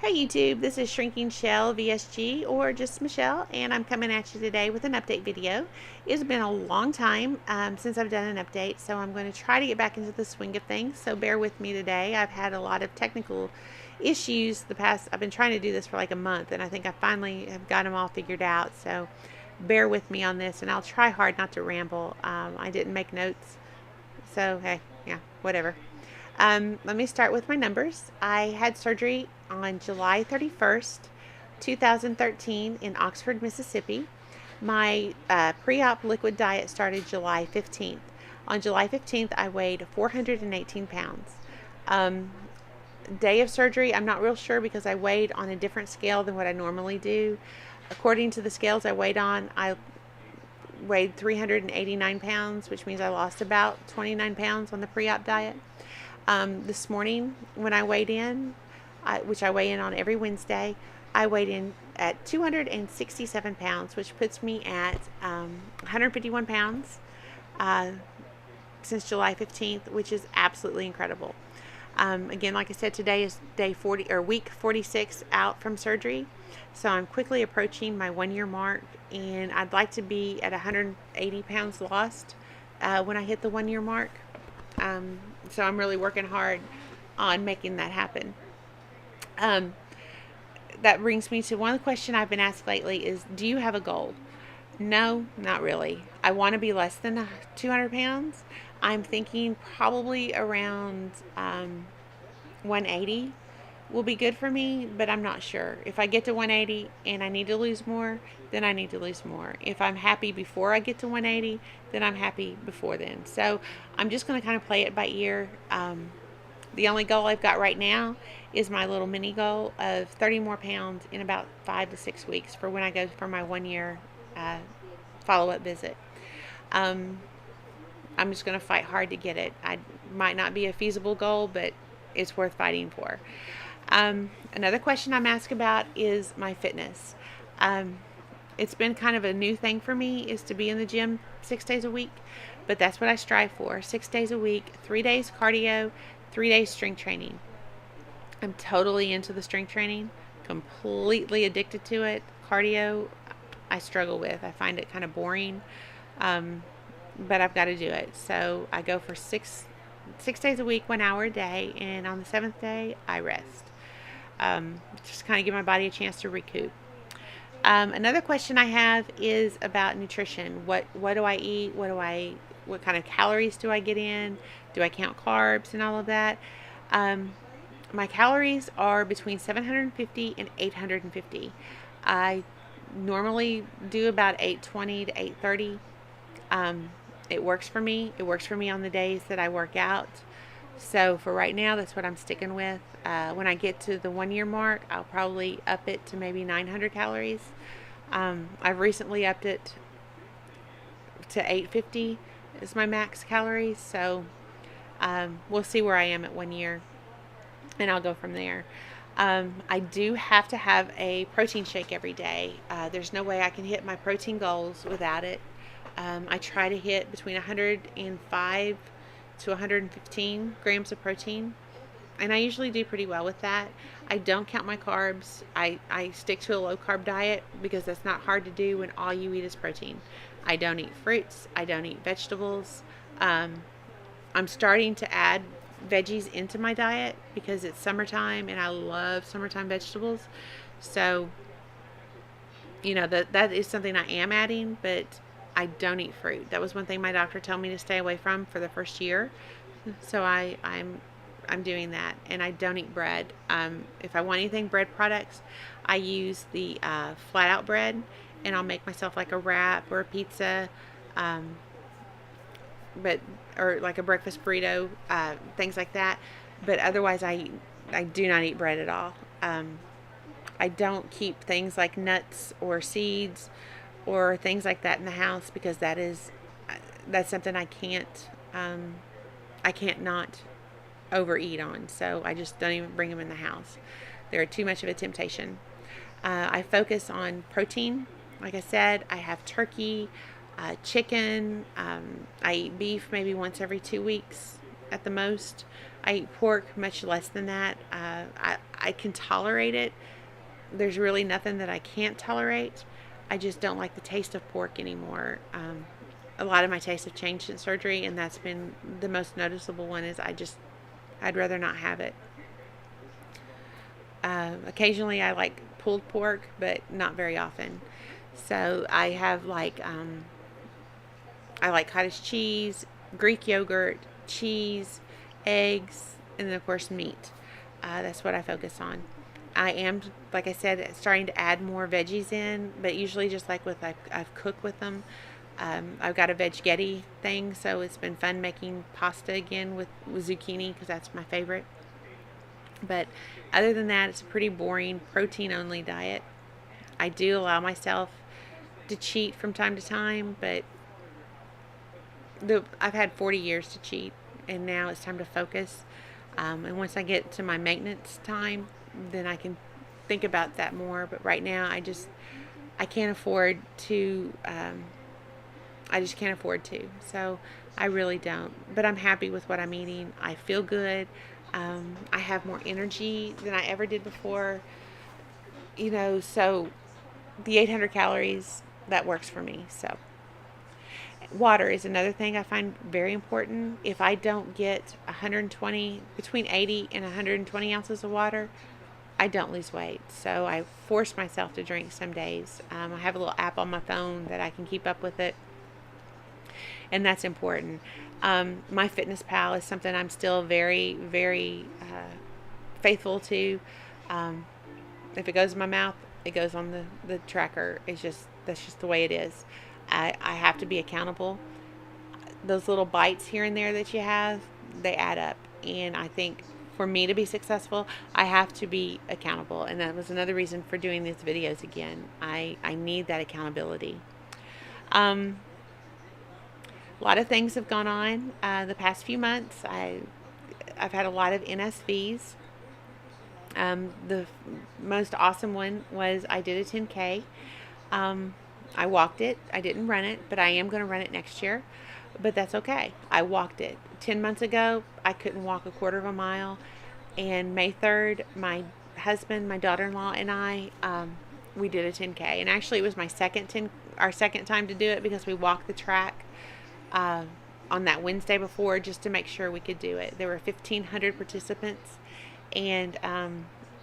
Hey YouTube, this is Shrinking Shell VSG or just Michelle, and I'm coming at you today with an update video. It's been a long time since I've done an update, so I'm going to try to get back into the swing of things, so bear with me today. I've had a lot of technical issues I've been trying to do this for like a month, and I think I finally have got them all figured out, so bear with me on this, and I'll try hard not to ramble. I didn't make notes, so hey, yeah, whatever. Let me start with my numbers. I had surgery on July 31st, 2013 in Oxford, Mississippi. My pre-op liquid diet started July 15th. On July 15th, I weighed 418 pounds. Day of surgery, I'm not real sure because I weighed on a different scale than what I normally do. According to the scales I weighed on, I weighed 389 pounds, which means I lost about 29 pounds on the pre-op diet. This morning when I weighed in, which I weigh in on every Wednesday, I weighed in at 267 pounds, which puts me at 151 pounds since July 15th, which is absolutely incredible. Again, like I said, today is day 40 or week 46 out from surgery, so I'm quickly approaching my 1 year mark, and I'd like to be at 180 pounds lost when I hit the 1 year mark. So I'm really working hard on making that happen. That brings me to one question I've been asked lately is, do you have a goal? No, not really. I want to be less than 200 pounds. I'm thinking probably around 180 will be good for me, but I'm not sure. If I get to 180 and I need to lose more, then I need to lose more. If I'm happy before I get to 180, then I'm happy before then. So I'm just going to kind of play it by ear. The only goal I've got right now is my little mini goal of 30 more pounds in about 5 to 6 weeks for when I go for my 1 year follow-up visit. I'm just going to fight hard to get it. I might not be a feasible goal, but it's worth fighting for. Another question I'm asked about is my fitness. It's been kind of a new thing for me is to be in the gym 6 days a week, but that's what I strive for. 6 days a week, 3 days cardio, 3 days strength training. I'm totally into the strength training, completely addicted to it. Cardio, I struggle with. I find it kind of boring, but I've got to do it. So I go for six days a week, 1 hour a day, and on the 7th day, I rest. Just kind of give my body a chance to recoup. Another question I have is about nutrition. What do I eat? What kind of calories do I get in? Do I count carbs and all of that? My calories are between 750 and 850. I normally do about 820 to 830. It works for me. It works for me on the days that I work out. So for right now, that's what I'm sticking with. When I get to the 1 year mark, I'll probably up it to maybe 900 calories. I've recently upped it to 850 is my max calories. So we'll see where I am at 1 year, and I'll go from there. I do have to have a protein shake every day. There's no way I can hit my protein goals without it. I try to hit between 105 to 115 grams of protein, and I usually do pretty well with that. I don't count my carbs. I stick to a low carb diet because that's not hard to do when all you eat is protein. I don't eat fruits. I don't eat vegetables. I'm starting to add veggies into my diet because it's summertime and I love summertime vegetables. So, that is something I am adding, but I don't eat fruit. That was one thing my doctor told me to stay away from for the first year. So I'm doing that, and I don't eat bread. If I want anything bread products, I use the flat out bread, and I'll make myself like a wrap or a pizza, or like a breakfast burrito, things like that. But otherwise, I do not eat bread at all. I don't keep things like nuts or seeds or things like that in the house because that's something I can't not overeat on. So I just don't even bring them in the house. They're too much of a temptation. I focus on protein. Like I said, I have turkey, chicken. I eat beef maybe once every 2 weeks at the most. I eat pork much less than that. I can tolerate it. There's really nothing that I can't tolerate. I just don't like the taste of pork anymore. A lot of my tastes have changed since surgery, and that's been the most noticeable one. Is I'd rather not have it. Occasionally, I like pulled pork, but not very often. So I have I like cottage cheese, Greek yogurt, cheese, eggs, and then of course meat. That's what I focus on. I am, like I said, starting to add more veggies in, but usually just like with I've cooked with them. I've got a veggetti thing, so it's been fun making pasta again with zucchini because that's my favorite. But other than that, it's a pretty boring protein only diet. I do allow myself to cheat from time to time, but I've had 40 years to cheat, and now it's time to focus. And once I get to my maintenance time, then I can think about that more. But right now, I can't afford to. I just can't afford to. So I really don't. But I'm happy with what I'm eating. I feel good. I have more energy than I ever did before. So the 800 calories, that works for me. So water is another thing I find very important. If I don't get 120, between 80 and 120 ounces of water, I don't lose weight. So I force myself to drink some days. I have a little app on my phone that I can keep up with it, and that's important. My Fitness Pal is something I'm still very, very faithful to. If it goes in my mouth, it goes on the tracker. That's just the way it is. I have to be accountable. Those little bites here and there that you have, they add up. And I think for me to be successful, I have to be accountable. And that was another reason for doing these videos again. I need that accountability. A lot of things have gone on the past few months. I've had a lot of NSVs. The most awesome one was I did a 10K. I walked it. I didn't run it, but I am going to run it next year. But that's okay. I walked it. 10 months ago, I couldn't walk a quarter of a mile. And May 3rd, my husband, my daughter-in-law, and I, we did a 10K. And actually, it was our second time to do it because we walked the track on that Wednesday before just to make sure we could do it. There were 1,500 participants, and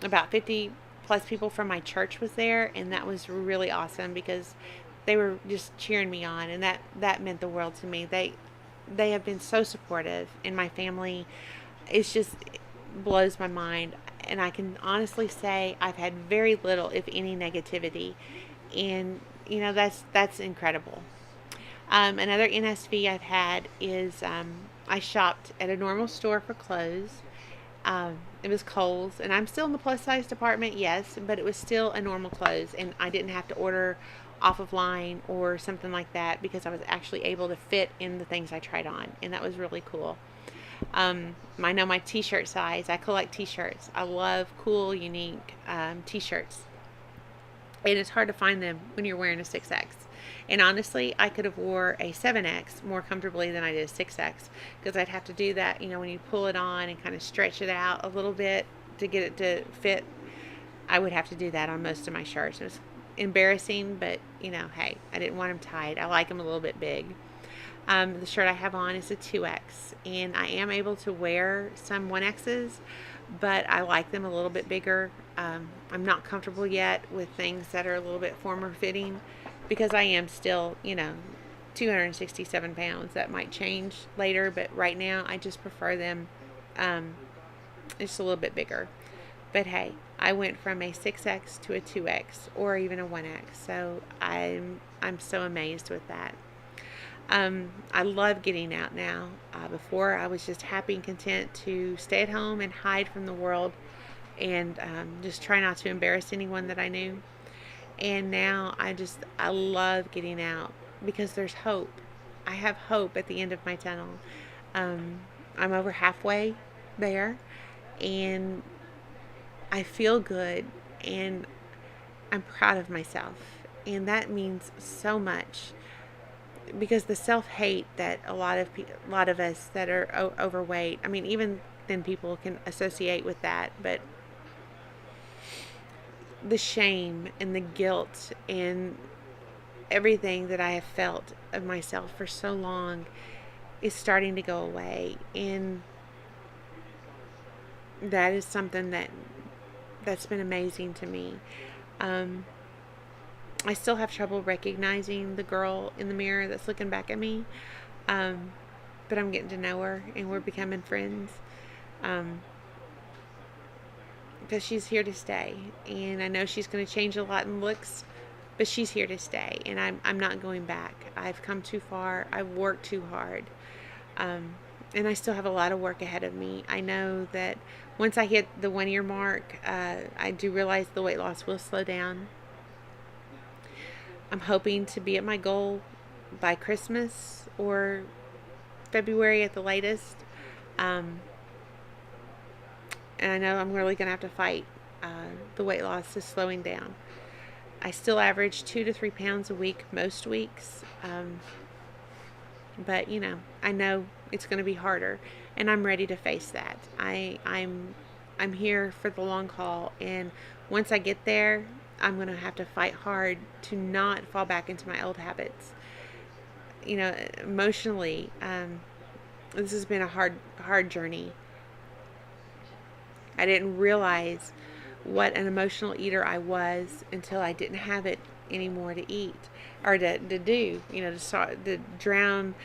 about 50 plus people from my church was there, and that was really awesome because they were just cheering me on, and that meant the world to me. They have been so supportive, and my family, it blows my mind. And I can honestly say I've had very little, if any, negativity, and that's incredible. Another NSV I've had is I shopped at a normal store for clothes. It was Kohl's, and I'm still in the plus size department, yes, but it was still a normal clothes, and I didn't have to order off of line or something like that because I was actually able to fit in the things I tried on, and that was really cool. I know my t-shirt size. I collect t-shirts. I love cool, unique t-shirts, and it's hard to find them when you're wearing a 6X. And honestly, I could have wore a 7X more comfortably than I did a 6X because I'd have to do that, when you pull it on and kind of stretch it out a little bit to get it to fit. I would have to do that on most of my shirts. It was embarrassing, but, hey, I didn't want them tight. I like them a little bit big. The shirt I have on is a 2X, and I am able to wear some 1Xs, but I like them a little bit bigger. I'm not comfortable yet with things that are a little bit former fitting because I am still, 267 pounds. That might change later, but right now I just prefer them just a little bit bigger. But hey, I went from a 6X to a 2X or even a 1X, so I'm so amazed with that. I love getting out now. Before, I was just happy and content to stay at home and hide from the world and just try not to embarrass anyone that I knew. And now I love getting out because there's hope. I have hope at the end of my tunnel. I'm over halfway there, and I feel good, and I'm proud of myself. And that means so much because the self-hate that a lot of us that are overweight, I mean, even then people can associate with that. But the shame and the guilt and everything that I have felt of myself for so long is starting to go away. And that is something that's been amazing to me. I still have trouble recognizing the girl in the mirror that's looking back at me, but I'm getting to know her and we're becoming friends, because she's here to stay. And I know she's going to change a lot in looks, but she's here to stay, and I'm not going back. I've come too far. I've worked too hard. And I still have a lot of work ahead of me. I know that once I hit the 1 year mark, I do realize the weight loss will slow down. I'm hoping to be at my goal by Christmas or February at the latest. And I know I'm really going to have to fight the weight loss is slowing down. I still average 2 to 3 pounds a week most weeks. But I know it's going to be harder, and I'm ready to face that. I'm here for the long haul, and once I get there, I'm going to have to fight hard to not fall back into my old habits. Emotionally, this has been a hard journey. I didn't realize what an emotional eater I was until I didn't have it anymore to eat or to do, to drown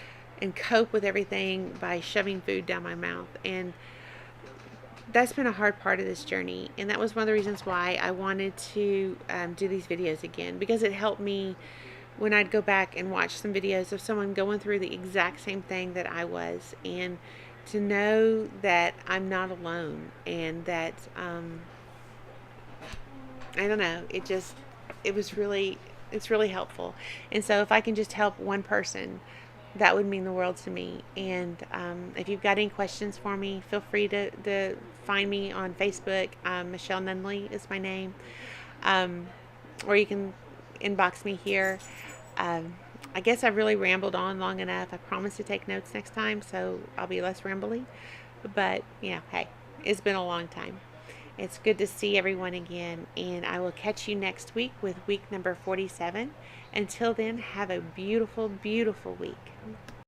and cope with everything by shoving food down my mouth. And that's been a hard part of this journey. And that was one of the reasons why I wanted to do these videos again, because it helped me when I'd go back and watch some videos of someone going through the exact same thing that I was, and to know that I'm not alone, and that I don't know, it's really helpful. And so if I can just help one person, that would mean the world to me. And if you've got any questions for me, feel free to find me on Facebook. Michelle Nunley is my name. Or you can inbox me here. I guess I've really rambled on long enough. I promise to take notes next time, so I'll be less rambly. But, hey, it's been a long time. It's good to see everyone again, and I will catch you next week with week number 47. Until then, have a beautiful, beautiful week.